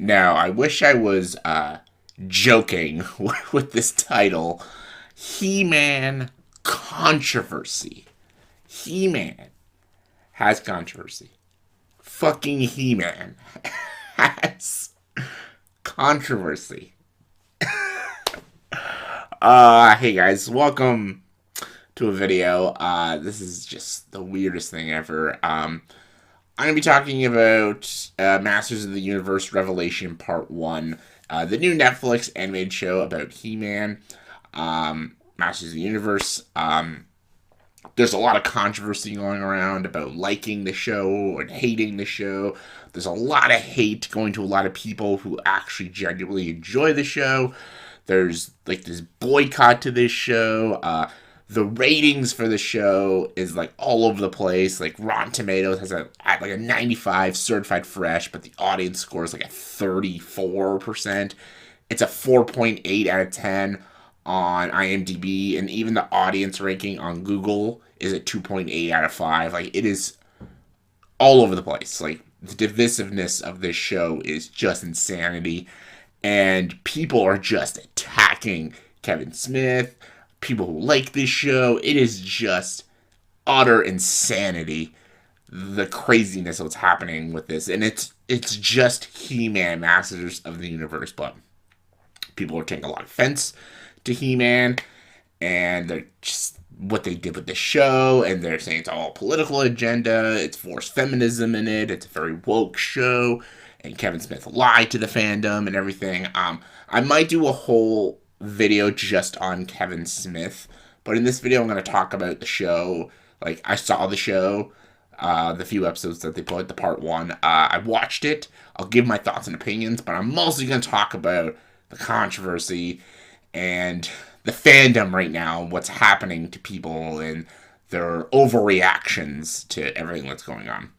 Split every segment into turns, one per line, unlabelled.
Now, I wish I was joking with this title. He-Man controversy. He-Man has controversy. Fucking He-Man has controversy. Hey guys, welcome to a video. This is just the weirdest thing ever. I'm going to be talking about Masters of the Universe Revelation Part 1, the new Netflix animated show about He-Man, Masters of the Universe. There's a lot of controversy going around about liking the show and hating the show. There's a lot of hate going to a lot of people who actually genuinely enjoy the show. There's like this boycott to this show. The ratings for the show is like all over the place. Like Rotten Tomatoes has like a 95 certified fresh, but the audience score is like a 34%. It's a 4.8 out of 10 on IMDb, and even the audience ranking on Google is a 2.8 out of 5. Like, it is all over the place. Like, the divisiveness of this show is just insanity, and people are just attacking Kevin Smith, people who like this show. It is just utter insanity, the craziness of what's happening with this, and it's just He-Man Masters of the Universe, but people are taking a lot of offense to He-Man, and they're just what they did with the show, and they're saying it's all political agenda, it's forced feminism in it, it's a very woke show, and Kevin Smith lied to the fandom and everything. I might do a whole video just on Kevin Smith, but in this video I'm going to talk about the show. Like, I saw the show, the few episodes that they put, the part 1. I watched it. I'll give my thoughts and opinions, but I'm mostly going to talk about the controversy and the fandom right now, what's happening to people and their overreactions to everything that's going on.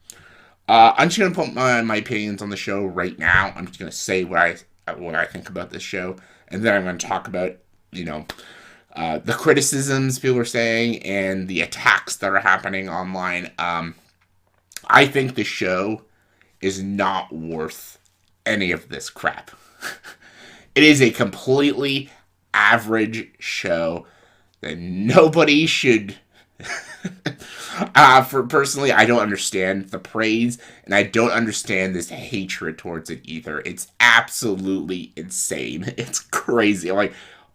I'm just going to put my opinions on the show right now. I'm just going to say what I think about this show, and then I'm going to talk about, the criticisms people are saying and the attacks that are happening online. I think the show is not worth any of this crap. It is a completely average show that nobody should. For personally, I don't understand the praise, and I don't understand this hatred towards it either. It's absolutely insane. It's crazy. Like,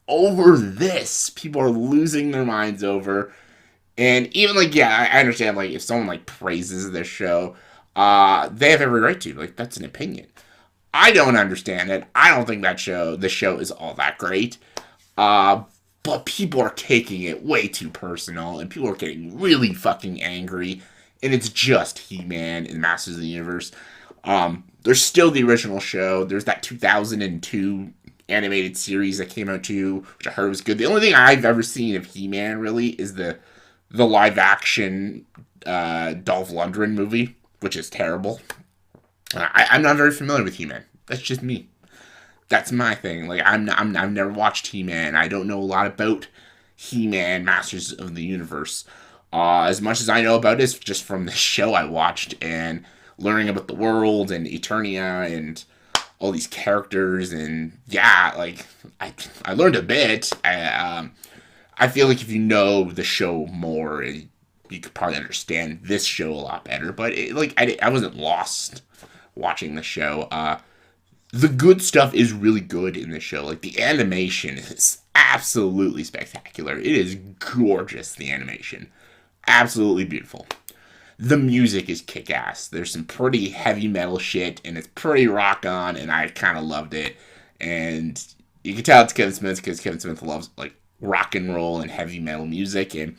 over this, people are losing their minds over. And even, like, yeah, I understand, like, if someone, like, praises this show, they have every right to. Like, that's an opinion. I don't understand it. I don't think the show is all that great. But people are taking it way too personal, and people are getting really fucking angry, and it's just He-Man and Masters of the Universe. There's still the original show. There's that 2002 animated series that came out too, which I heard was good. The only thing I've ever seen of He-Man, really, is the live-action Dolph Lundgren movie, which is terrible. I'm not very familiar with He-Man. That's just me. That's my thing. Like, I've never watched He-Man. I don't know a lot about He-Man, Masters of the Universe. As much as I know about it is just from the show I watched and learning about the world and Eternia and all these characters. And yeah, like, I learned a bit. I feel like if you know the show more, you could probably understand this show a lot better. But I wasn't lost watching the show. The good stuff is really good in this show. Like, the animation is absolutely spectacular. It is gorgeous, the animation. Absolutely beautiful. The music is kick-ass. There's some pretty heavy metal shit, and it's pretty rock-on, and I kind of loved it. And you can tell it's Kevin Smith, because Kevin Smith loves, like, rock and roll and heavy metal music, and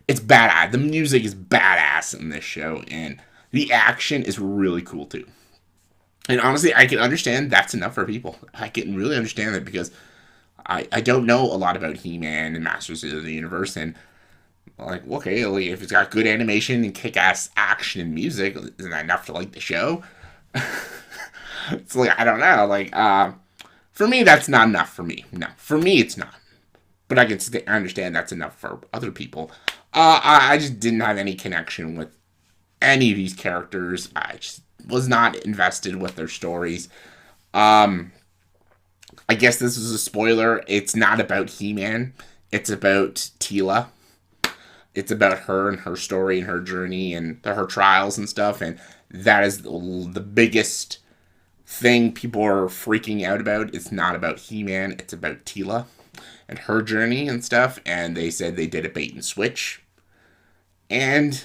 it's badass. The music is badass in this show, and the action is really cool, too. And honestly, I can understand that's enough for people. I can really understand that, because I don't know a lot about He-Man and Masters of the Universe, and like, okay, like, if it's got good animation and kick-ass action and music, isn't that enough to like the show? It's like, I don't know. Like, for me, that's not enough for me. No, for me, it's not. But I understand that's enough for other people. I just didn't have any connection with any of these characters. I just was not invested with their stories. Um, I guess this is a spoiler. It's not about He-Man. It's about Teela. It's about her and her story and her journey and her trials and stuff. And that is the biggest thing people are freaking out about. It's not about He-Man. It's about Teela and her journey and stuff. And they said they did a bait and switch. And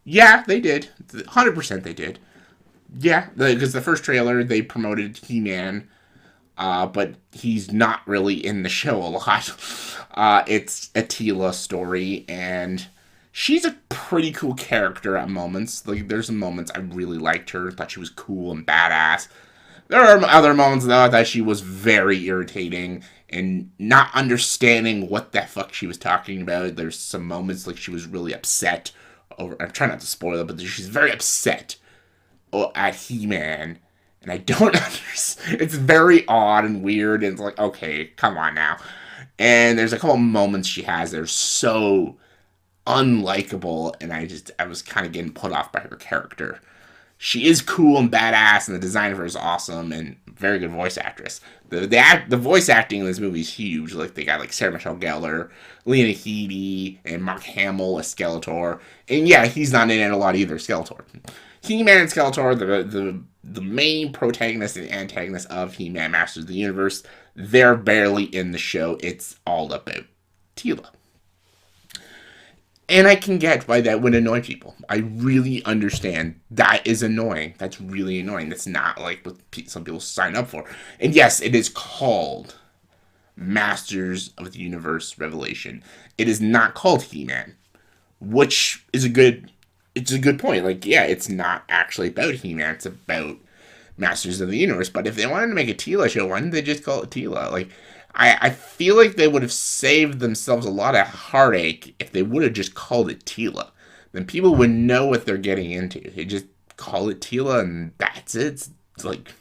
yeah, they did. 100% they did. Yeah, because the first trailer they promoted He-Man, but he's not really in the show a lot. It's a Teela story, and she's a pretty cool character at moments. Like, there's some moments I really liked her, thought she was cool and badass. There are other moments, though, that she was very irritating and not understanding what the fuck she was talking about. There's some moments like she was really upset over. I'm trying not to spoil it, but she's very upset at He-Man, and I don't understand. It's very odd and weird, and it's like, okay, come on now. And there's a couple moments she has that are so unlikable, and I was kind of getting put off by her character. She is cool and badass, and the design of her is awesome, and very good voice actress. The voice acting in this movie is huge. Like, they got like Sarah Michelle Gellar, Lena Headey, and Mark Hamill as Skeletor. And yeah, he's not in it a lot either, Skeletor. He-Man and Skeletor, the main protagonist and antagonist of He-Man Masters of the Universe, they're barely in the show. It's all about Teela. And I can get why that would annoy people. I really understand. That is annoying. That's really annoying. That's not like what some people sign up for. And yes, it is called Masters of the Universe Revelation. It is not called He-Man, which is a good. It's a good point. Like, yeah, it's not actually about He-Man. It's about Masters of the Universe. But if they wanted to make a Teela show, why didn't they just call it Teela? Like, I feel like they would have saved themselves a lot of heartache if they would have just called it Teela. Then people would know what they're getting into. They just call it Teela and that's it. It's like,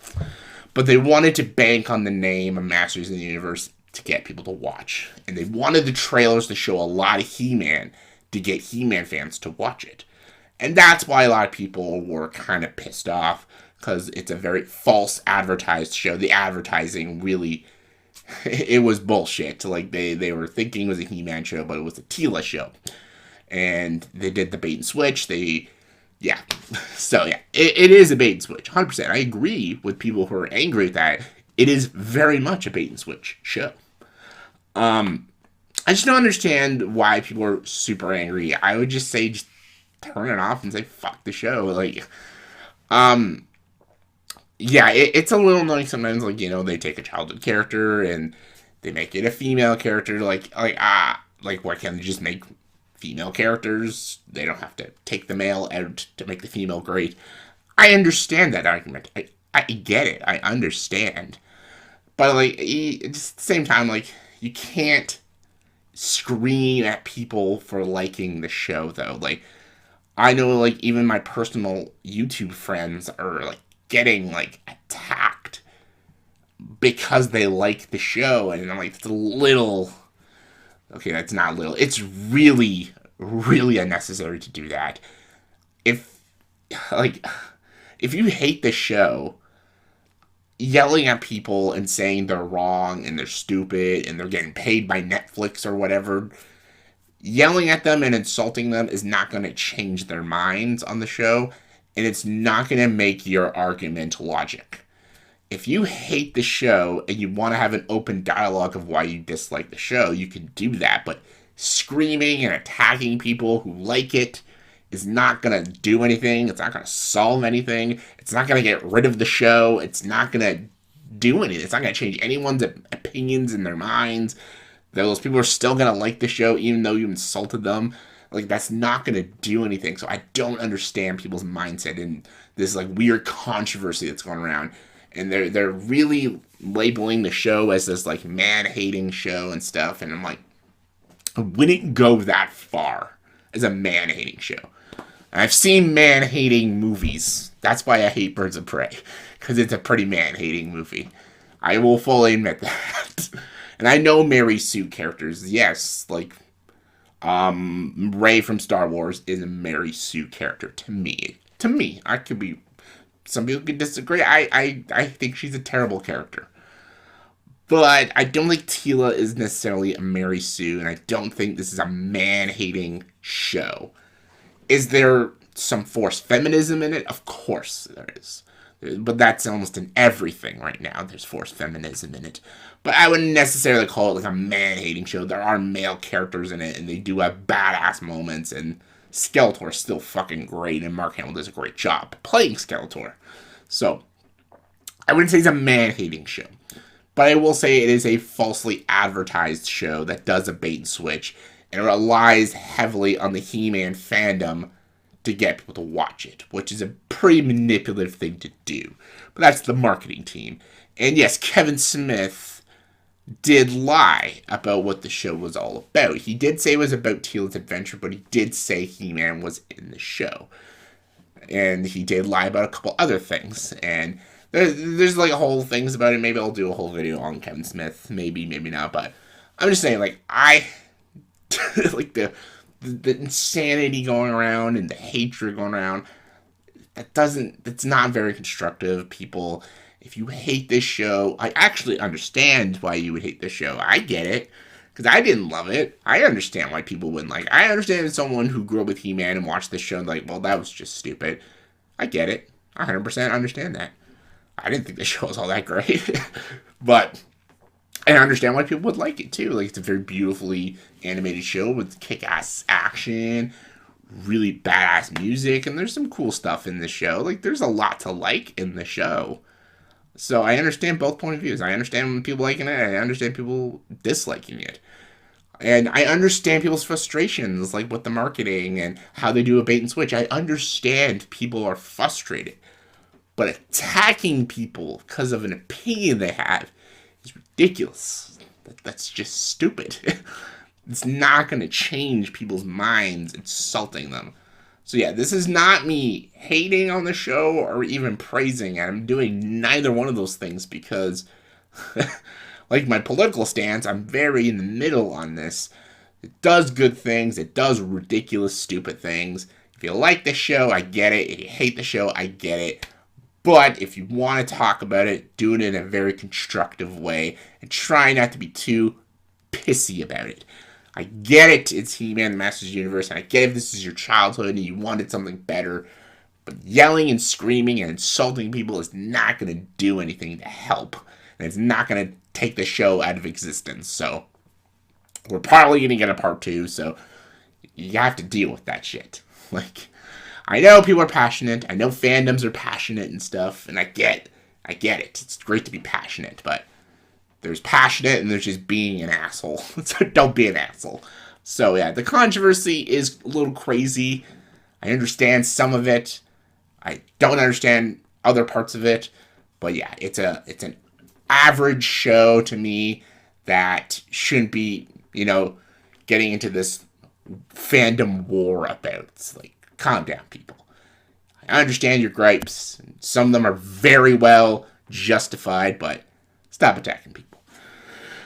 but they wanted to bank on the name of Masters of the Universe to get people to watch. And they wanted the trailers to show a lot of He-Man to get He-Man fans to watch it. And that's why a lot of people were kind of pissed off, because it's a very false advertised show. The advertising really, it was bullshit. Like, they were thinking it was a He-Man show, but it was a Teela show. And they did the bait and switch. Yeah. So, yeah, it is a bait and switch, 100%. I agree with people who are angry at that. It is very much a bait and switch show. I just don't understand why people are super angry. I would just say, just turn it off and say, fuck the show. Like, yeah, it's a little annoying sometimes. Like, they take a childhood character and they make it a female character. Like why can't they just make female characters? They don't have to take the male out to make the female great. I understand that argument. I get it. I understand. But, like, just at the same time, like, you can't scream at people for liking the show, though. Like, I know, like, even my personal YouTube friends are, like, getting, like, attacked because they like the show, and I'm like, it's a little. Okay, that's not little. It's really, really unnecessary to do that. If, like, if you hate the show, yelling at people and saying they're wrong and they're stupid and they're getting paid by Netflix or whatever, yelling at them and insulting them is not going to change their minds on the show, and it's not going to make your argument logic. If you hate the show and you want to have an open dialogue of why you dislike the show, you can do that, but screaming and attacking people who like it is not going to do anything. It's not going to solve anything. It's not going to get rid of the show. It's not going to do anything. It's not going to change anyone's opinions in their minds. Those people are still going to like the show even though you insulted them. Like, that's not going to do anything. So I don't understand people's mindset and this, like, weird controversy that's going around. And they're really labeling the show as this, like, man-hating show and stuff. And I'm like, I wouldn't go that far as a man-hating show. I've seen man-hating movies. That's why I hate Birds of Prey. Because it's a pretty man-hating movie. I will fully admit that. And I know Mary Sue characters. Yes, like, Rey from Star Wars is a Mary Sue character to me. To me. I could be some people can disagree. I think she's a terrible character. But I don't think Tila is necessarily a Mary Sue, and I don't think this is a man-hating show. Is there some forced feminism in it? Of course there is. But that's almost in everything right now. There's forced feminism in it. But I wouldn't necessarily call it like a man-hating show. There are male characters in it, and they do have badass moments, and Skeletor is still fucking great, and Mark Hamill does a great job playing Skeletor. So, I wouldn't say it's a man-hating show. But I will say it is a falsely advertised show that does a bait and switch, and it relies heavily on the He-Man fandom to get people to watch it, which is a pretty manipulative thing to do. But that's the marketing team. And yes, Kevin Smith did lie about what the show was all about. He did say it was about Teela's adventure, but he did say He-Man was in the show. And he did lie about a couple other things, and there's like a whole things about it. Maybe I'll do a whole video on Kevin Smith. Maybe not. But I'm just saying, like, I like the insanity going around and the hatred going around. That's not very constructive. People, if you hate this show, I actually understand why you would hate this show. I get it. Because I didn't love it. I understand why people wouldn't like it. I understand someone who grew up with He-Man and watched this show and like, well, that was just stupid. I get it. I 100% understand that. I didn't think the show was all that great. But I understand why people would like it too. Like, it's a very beautifully animated show with kick-ass action, really badass music, and there's some cool stuff in the show. Like, there's a lot to like in the show. So I understand both point of views. I understand people liking it, and I understand people disliking it. And I understand people's frustrations, like with the marketing and how they do a bait and switch. I understand people are frustrated. But attacking people because of an opinion they have is ridiculous. That's just stupid. It's not going to change people's minds, insulting them. So yeah, this is not me hating on the show or even praising it. I'm doing neither one of those things because, like my political stance, I'm very in the middle on this. It does good things. It does ridiculous, stupid things. If you like the show, I get it. If you hate the show, I get it. But if you want to talk about it, do it in a very constructive way and try not to be too pissy about it. I get it, it's He-Man, the Masters of the Universe, and I get if this is your childhood and you wanted something better, but yelling and screaming and insulting people is not going to do anything to help, and it's not going to take the show out of existence. So, we're probably going to get a part 2, so you have to deal with that shit. Like, I know people are passionate. I know fandoms are passionate and stuff, and I get it. It's great to be passionate, but there's passionate and there's just being an asshole. So don't be an asshole. So yeah, the controversy is a little crazy. I understand some of it. I don't understand other parts of it, but yeah, it's an average show to me that shouldn't be, getting into this fandom war about. It's like, calm down, people. I understand your gripes. Some of them are very well justified, but stop attacking people.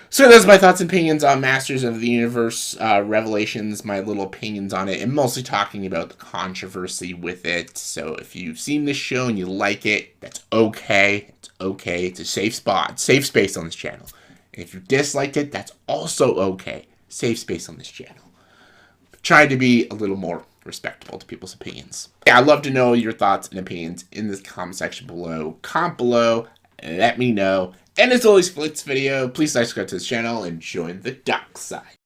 So those are my thoughts and opinions on Masters of the Universe Revelations, my little opinions on it, and mostly talking about the controversy with it. So if you've seen this show and you like it, that's okay. It's okay. It's a safe spot, safe space on this channel. And if you disliked it, that's also okay. Safe space on this channel. Try to be a little more respectful to people's opinions. Yeah, I'd love to know your thoughts and opinions in the comment section below. Comment below, let me know. And as always, for this video, please subscribe to this channel and join the dark side.